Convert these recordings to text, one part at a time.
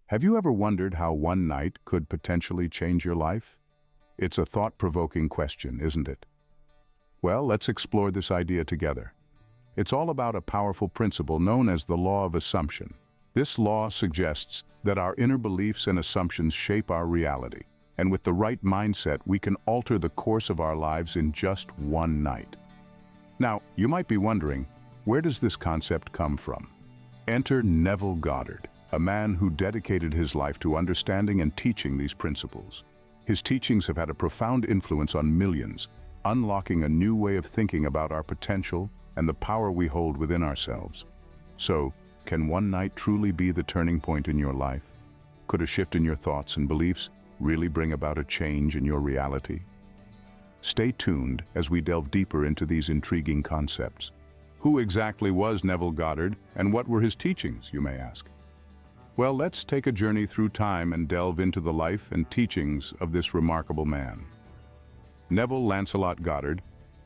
Have you ever wondered how one night could potentially change your life? It's a thought-provoking question, isn't it? Well, let's explore this idea together. It's all about a powerful principle known as the law of assumption. This law suggests that our inner beliefs and assumptions shape our reality, and with the right mindset, we can alter the course of our lives in just one night. Now, you might be wondering, where does this concept come from? Enter Neville Goddard, a man who dedicated his life to understanding and teaching these principles. His teachings have had a profound influence on millions, unlocking a new way of thinking about our potential and the power we hold within ourselves. So, can one night truly be the turning point in your life? Could a shift in your thoughts and beliefs really bring about a change in your reality? Stay tuned as we delve deeper into these intriguing concepts. Who exactly was Neville Goddard, and what were his teachings, you may ask? Well, let's take a journey through time and delve into the life and teachings of this remarkable man. Neville Lancelot Goddard,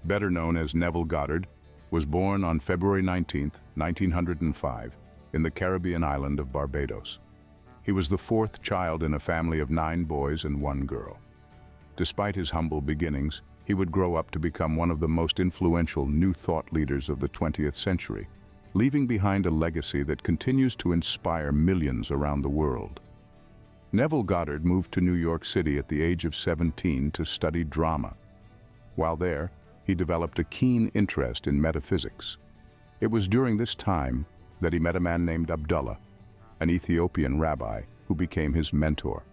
better known as Neville Goddard, was born on February 19, 1905, in the Caribbean island of Barbados. He was the fourth child in a family of 9 boys and 1 girl. Despite his humble beginnings, he would grow up to become one of the most influential New Thought leaders of the 20th century, leaving behind a legacy that continues to inspire millions around the world. Neville Goddard moved to New York City at the age of 17 to study drama. While there, he developed a keen interest in metaphysics. It was during this time that he met a man named Abdullah, an Ethiopian rabbi who became his mentor.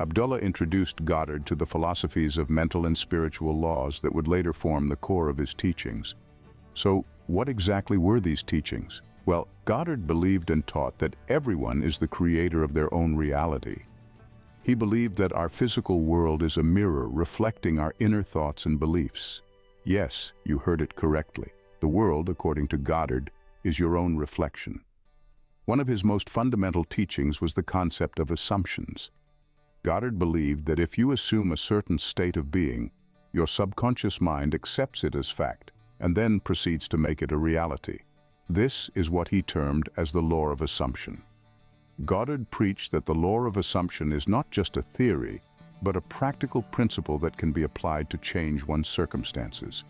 Abdullah introduced Goddard to the philosophies of mental and spiritual laws that would later form the core of his teachings. So, what exactly were these teachings? Well, Goddard believed and taught that everyone is the creator of their own reality. He believed that our physical world is a mirror reflecting our inner thoughts and beliefs. Yes, you heard it correctly. The world, according to Goddard, is your own reflection. One of his most fundamental teachings was the concept of assumptions. Goddard believed that if you assume a certain state of being, your subconscious mind accepts it as fact, and then proceeds to make it a reality. This is what he termed as the law of assumption. Goddard preached that the law of assumption is not just a theory, but a practical principle that can be applied to change one's circumstances.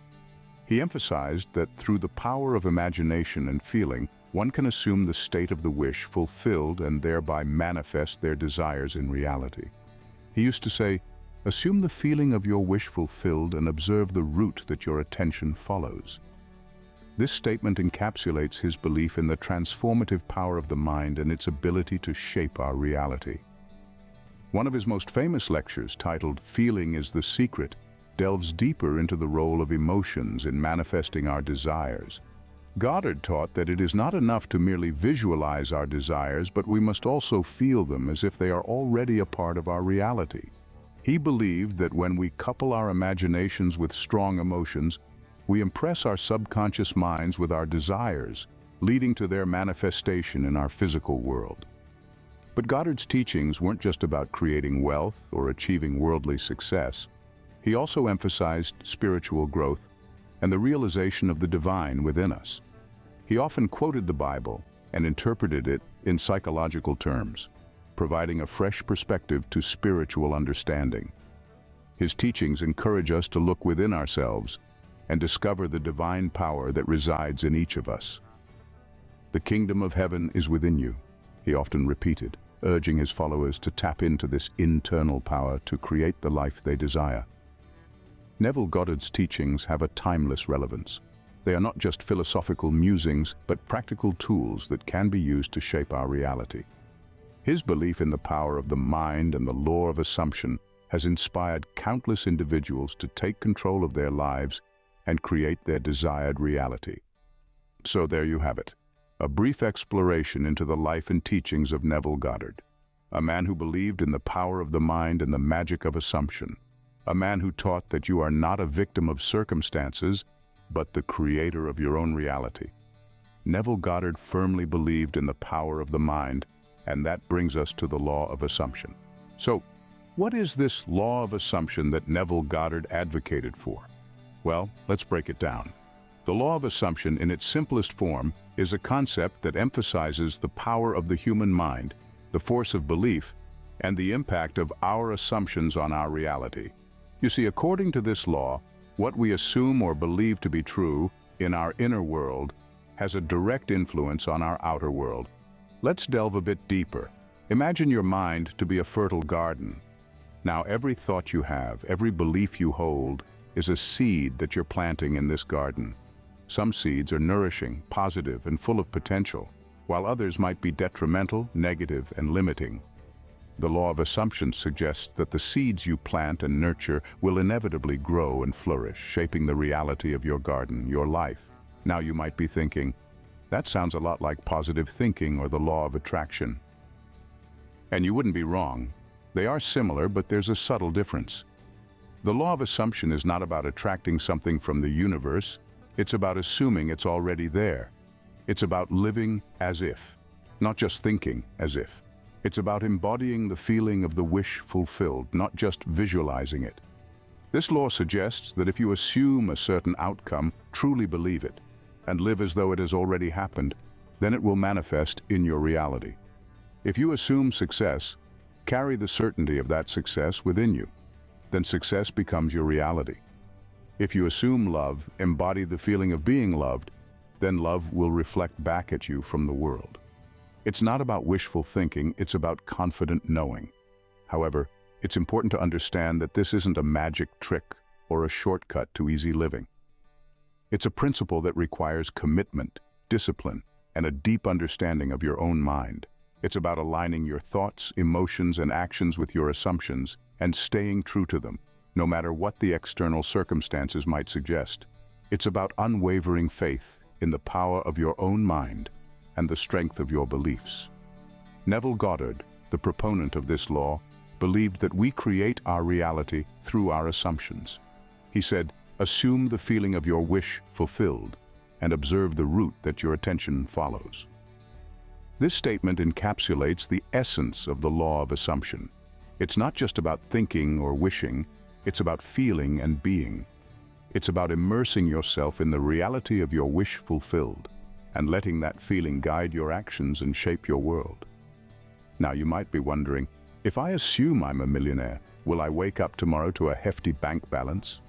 He emphasized that through the power of imagination and feeling, one can assume the state of the wish fulfilled and thereby manifest their desires in reality. He used to say, "Assume the feeling of your wish fulfilled and observe the route that your attention follows." This statement encapsulates his belief in the transformative power of the mind and its ability to shape our reality. One of his most famous lectures, titled "Feeling is the Secret," delves deeper into the role of emotions in manifesting our desires. Goddard taught that it is not enough to merely visualize our desires, but we must also feel them as if they are already a part of our reality. He believed that when we couple our imaginations with strong emotions, we impress our subconscious minds with our desires, leading to their manifestation in our physical world. But Goddard's teachings weren't just about creating wealth or achieving worldly success. He also emphasized spiritual growth and the realization of the divine within us. He often quoted the Bible and interpreted it in psychological terms, providing a fresh perspective to spiritual understanding. His teachings encourage us to look within ourselves and discover the divine power that resides in each of us. "The kingdom of heaven is within you," he often repeated, urging his followers to tap into this internal power to create the life they desire. Neville Goddard's teachings have a timeless relevance. They are not just philosophical musings, but practical tools that can be used to shape our reality. His belief in the power of the mind and the law of assumption has inspired countless individuals to take control of their lives and create their desired reality. So there you have it, a brief exploration into the life and teachings of Neville Goddard, a man who believed in the power of the mind and the magic of assumption, a man who taught that you are not a victim of circumstances, but the creator of your own reality. Neville Goddard firmly believed in the power of the mind, and that brings us to the law of assumption. So, what is this law of assumption that Neville Goddard advocated for? Well, let's break it down. The law of assumption, in its simplest form, is a concept that emphasizes the power of the human mind the force of belief, and the impact of our assumptions on our reality. You see, according to this law, what we assume or believe to be true in our inner world has a direct influence on our outer world. Let's delve a bit deeper. Imagine your mind to be a fertile garden. Now, every thought you have, every belief you hold, is a seed that you're planting in this garden. Some seeds are nourishing, positive, and full of potential, while others might be detrimental, negative, and limiting. The law of assumption suggests that the seeds you plant and nurture will inevitably grow and flourish, shaping the reality of your garden, your life. Now you might be thinking, that sounds a lot like positive thinking or the law of attraction. And you wouldn't be wrong. They are similar, but there's a subtle difference. The law of assumption is not about attracting something from the universe. It's about assuming it's already there. It's about living as if, not just thinking as if. It's about embodying the feeling of the wish fulfilled, not just visualizing it. This law suggests that if you assume a certain outcome, truly believe it, and live as though it has already happened, then it will manifest in your reality. If you assume success, carry the certainty of that success within you. Then success becomes your reality. If you assume love, embody the feeling of being loved, then love will reflect back at you from the world. It's not about wishful thinking, it's about confident knowing. However, it's important to understand that this isn't a magic trick or a shortcut to easy living. It's a principle that requires commitment, discipline, and a deep understanding of your own mind. It's about aligning your thoughts, emotions, and actions with your assumptions and staying true to them, no matter what the external circumstances might suggest. It's about unwavering faith in the power of your own mind and the strength of your beliefs. Neville Goddard, the proponent of this law, believed that we create our reality through our assumptions. He said, "Assume the feeling of your wish fulfilled and observe the route that your attention follows." This statement encapsulates the essence of the law of assumption. It's not just about thinking or wishing, it's about feeling and being. It's about immersing yourself in the reality of your wish fulfilled and letting that feeling guide your actions and shape your world. Now you might be wondering, if I assume I'm a millionaire, will I wake up tomorrow to a hefty bank balance?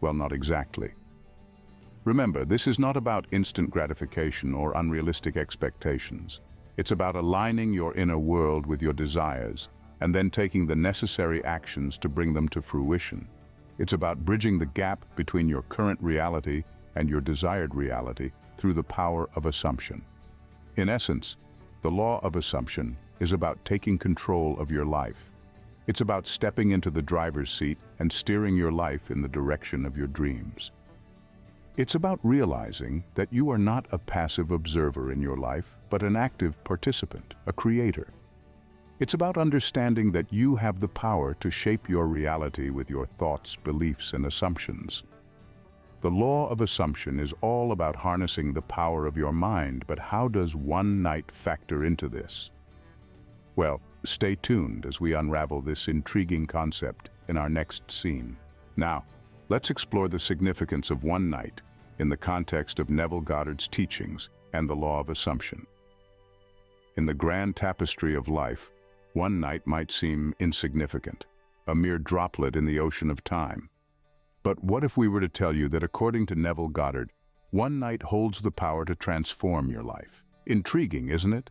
Well, not exactly. Remember, this is not about instant gratification or unrealistic expectations. It's about aligning your inner world with your desires and then taking the necessary actions to bring them to fruition. It's about bridging the gap between your current reality and your desired reality through the power of assumption. In essence, the law of assumption is about taking control of your life. It's about stepping into the driver's seat and steering your life in the direction of your dreams. It's about realizing that you are not a passive observer in your life, but an active participant, a creator. It's about understanding that you have the power to shape your reality with your thoughts, beliefs, and assumptions. The law of assumption is all about harnessing the power of your mind, but how does one night factor into this? Well, stay tuned as we unravel this intriguing concept in our next scene. Now, let's explore the significance of one night in the context of Neville Goddard's teachings and the law of assumption. In the grand tapestry of life, one night might seem insignificant, a mere droplet in the ocean of time. But what if we were to tell you that according to Neville Goddard, one night holds the power to transform your life? Intriguing, isn't it?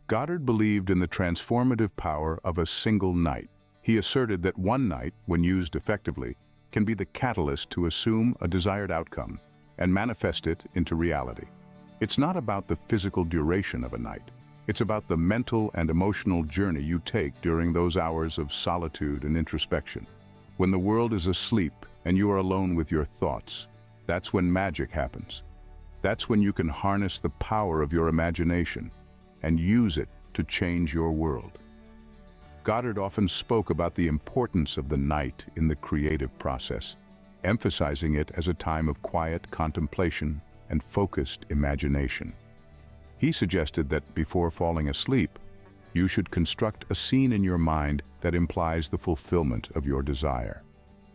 Goddard believed in the transformative power of a single night. He asserted that one night, when used effectively, can be the catalyst to assume a desired outcome and manifest it into reality. It's not about the physical duration of a night. It's about the mental and emotional journey you take during those hours of solitude and introspection. When the world is asleep and you are alone with your thoughts, that's when magic happens. That's when you can harness the power of your imagination and use it to change your world. Goddard often spoke about the importance of the night in the creative process, emphasizing it as a time of quiet contemplation and focused imagination. He suggested that before falling asleep, you should construct a scene in your mind that implies the fulfillment of your desire.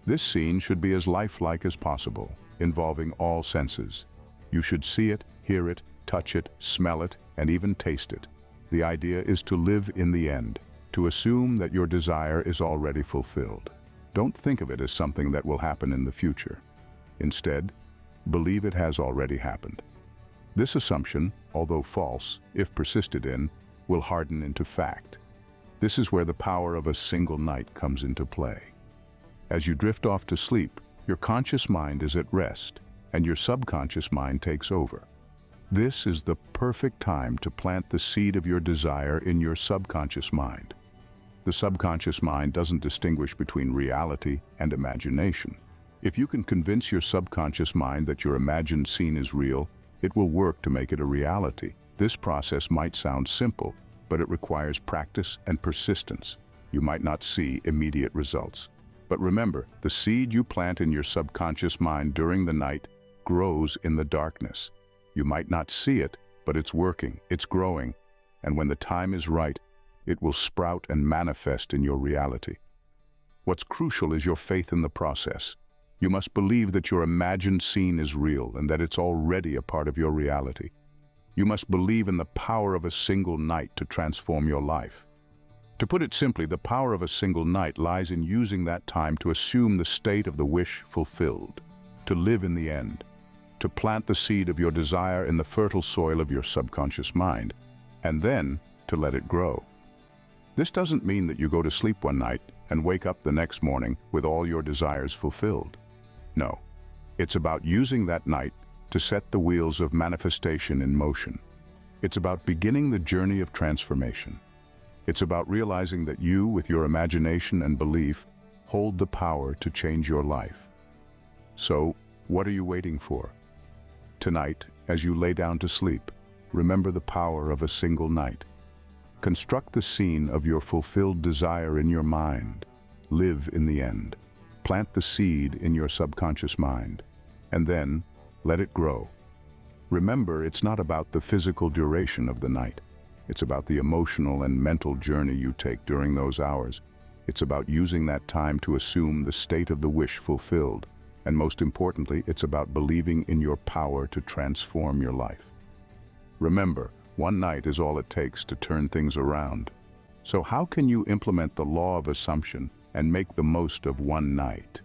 This scene should be as lifelike as possible, involving all senses. You should see it, hear it, touch it, smell it, and even taste it. The idea is to live in the end, to assume that your desire is already fulfilled. Don't think of it as something that will happen in the future. Instead, believe it has already happened. This assumption, although false, if persisted in, will harden into fact. This is where the power of a single night comes into play. As you drift off to sleep, your conscious mind is at rest, and your subconscious mind takes over. This is the perfect time to plant the seed of your desire in your subconscious mind. The subconscious mind doesn't distinguish between reality and imagination. If you can convince your subconscious mind that your imagined scene is real, it will work to make it a reality. This process might sound simple, but it requires practice and persistence. You might not see immediate results. But remember, the seed you plant in your subconscious mind during the night grows in the darkness. You might not see it, but it's working, it's growing, and when the time is right, it will sprout and manifest in your reality. What's crucial is your faith in the process. You must believe that your imagined scene is real and that it's already a part of your reality. You must believe in the power of a single night to transform your life. To put it simply, the power of a single night lies in using that time to assume the state of the wish fulfilled, to live in the end, to plant the seed of your desire in the fertile soil of your subconscious mind, and then to let it grow. This doesn't mean that you go to sleep one night and wake up the next morning with all your desires fulfilled. No, it's about using that night to set the wheels of manifestation in motion. It's about beginning the journey of transformation. It's about realizing that you, with your imagination and belief, hold the power to change your life. So, what are you waiting for? Tonight, as you lay down to sleep, remember the power of a single night. Construct the scene of your fulfilled desire in your mind. Live in the end. Plant the seed in your subconscious mind, and then let it grow. Remember, it's not about the physical duration of the night. It's about the emotional and mental journey you take during those hours. It's about using that time to assume the state of the wish fulfilled. And most importantly, it's about believing in your power to transform your life. Remember, one night is all it takes to turn things around. So how can you implement the law of assumption and make the most of one night?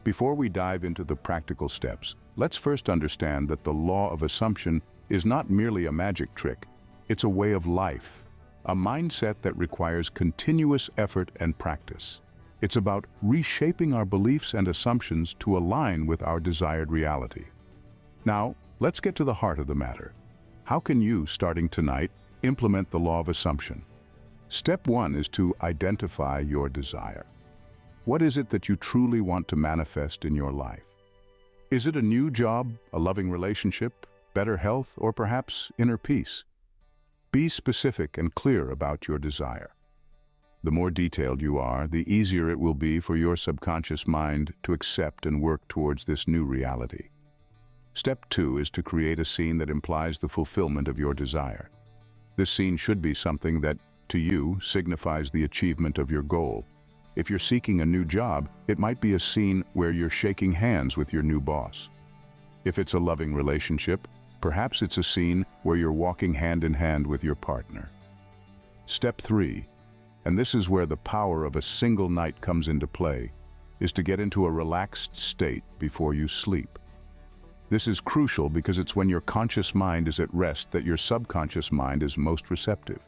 Before we dive into the practical steps, let's first understand that the law of assumption is not merely a magic trick. It's a way of life, a mindset that requires continuous effort and practice. It's about reshaping our beliefs and assumptions to align with our desired reality. Now, let's get to the heart of the matter. How can you, starting tonight, implement the law of assumption? Step 1 is to identify your desire. What is it that you truly want to manifest in your life? Is it a new job, a loving relationship, better health, or perhaps inner peace? Be specific and clear about your desire. The more detailed you are, the easier it will be for your subconscious mind to accept and work towards this new reality. Step 2 is to create a scene that implies the fulfillment of your desire. This scene should be something that, to you, signifies the achievement of your goal. If you're seeking a new job, it might be a scene where you're shaking hands with your new boss. If it's a loving relationship, perhaps it's a scene where you're walking hand in hand with your partner. Step 3, and this is where the power of a single night comes into play, is to get into a relaxed state before you sleep. This is crucial because it's when your conscious mind is at rest that your subconscious mind is most receptive.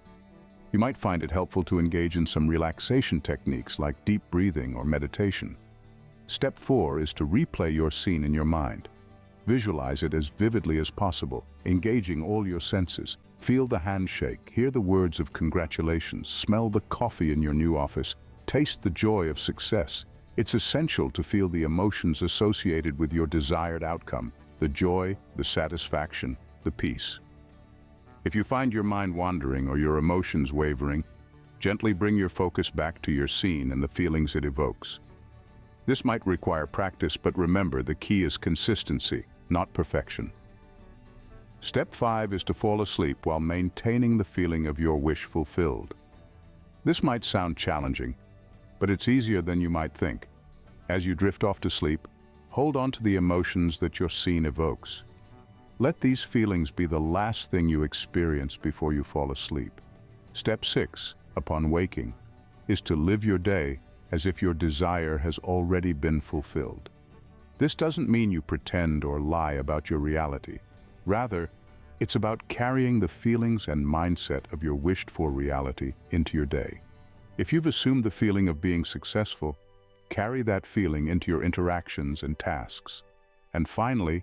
You might find it helpful to engage in some relaxation techniques like deep breathing or meditation. Step 4 is to replay your scene in your mind. Visualize it as vividly as possible, engaging all your senses. Feel the handshake, hear the words of congratulations, smell the coffee in your new office, taste the joy of success. It's essential to feel the emotions associated with your desired outcome, the joy, the satisfaction, the peace. If you find your mind wandering or your emotions wavering, gently bring your focus back to your scene and the feelings it evokes. This might require practice, but remember, the key is consistency, not perfection. Step 5 is to fall asleep while maintaining the feeling of your wish fulfilled. This might sound challenging, but it's easier than you might think. As you drift off to sleep, hold on to the emotions that your scene evokes. Let these feelings be the last thing you experience before you fall asleep. Step 6, upon waking, is to live your day as if your desire has already been fulfilled. This doesn't mean you pretend or lie about your reality. Rather, it's about carrying the feelings and mindset of your wished-for reality into your day. If you've assumed the feeling of being successful, carry that feeling into your interactions and tasks. And finally,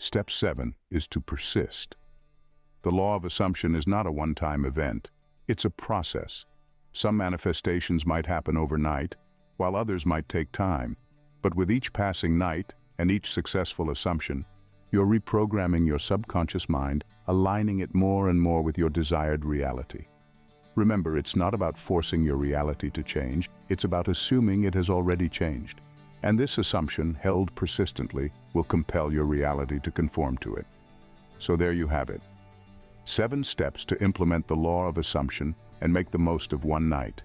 step 7 is to persist. The law of assumption is not a one-time event. It's a process. Some manifestations might happen overnight, while others might take time. But with each passing night and each successful assumption, you're reprogramming your subconscious mind, aligning it more and more with your desired reality. Remember, it's not about forcing your reality to change, it's about assuming it has already changed. And this assumption, held persistently, will compel your reality to conform to it. So there you have it. 7 steps to implement the law of assumption and make the most of one night.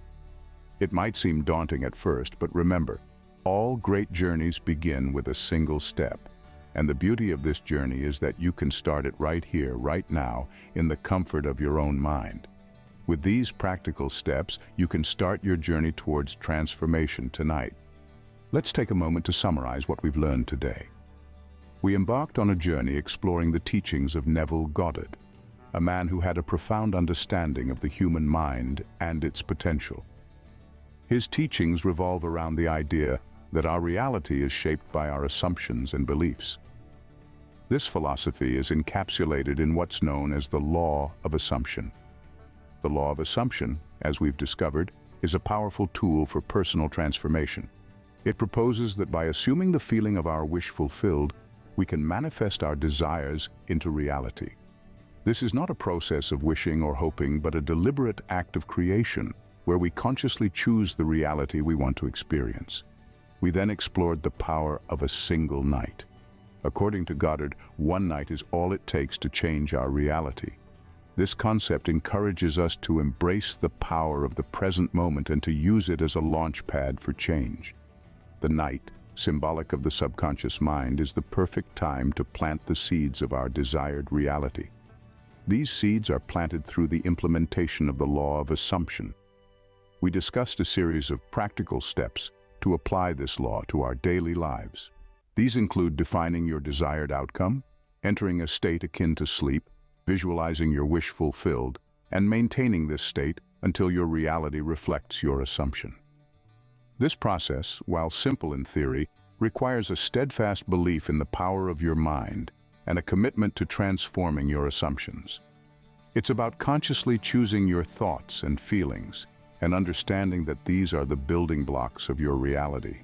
It might seem daunting at first, but remember, all great journeys begin with a single step. And the beauty of this journey is that you can start it right here, right now, in the comfort of your own mind. With these practical steps, you can start your journey towards transformation tonight. Let's take a moment to summarize what we've learned today. We embarked on a journey exploring the teachings of Neville Goddard, a man who had a profound understanding of the human mind and its potential. His teachings revolve around the idea that our reality is shaped by our assumptions and beliefs. This philosophy is encapsulated in what's known as the law of assumption. The law of assumption, as we've discovered, is a powerful tool for personal transformation. It proposes that by assuming the feeling of our wish fulfilled, we can manifest our desires into reality. This is not a process of wishing or hoping, but a deliberate act of creation, where we consciously choose the reality we want to experience. We then explored the power of a single night. According to Goddard, one night is all it takes to change our reality. This concept encourages us to embrace the power of the present moment and to use it as a launch pad for change. The night, symbolic of the subconscious mind, is the perfect time to plant the seeds of our desired reality. These seeds are planted through the implementation of the law of assumption. We discussed a series of practical steps to apply this law to our daily lives. These include defining your desired outcome, entering a state akin to sleep, visualizing your wish fulfilled, and maintaining this state until your reality reflects your assumption. This process, while simple in theory, requires a steadfast belief in the power of your mind and a commitment to transforming your assumptions. It's about consciously choosing your thoughts and feelings and understanding that these are the building blocks of your reality.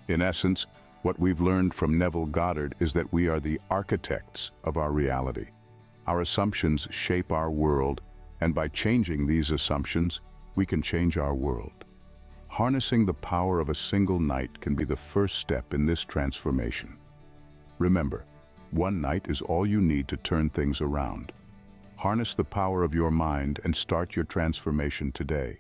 In essence, what we've learned from Neville Goddard is that we are the architects of our reality. Our assumptions shape our world, and by changing these assumptions, we can change our world. Harnessing the power of a single night can be the first step in this transformation. Remember, one night is all you need to turn things around. Harness the power of your mind and start your transformation today.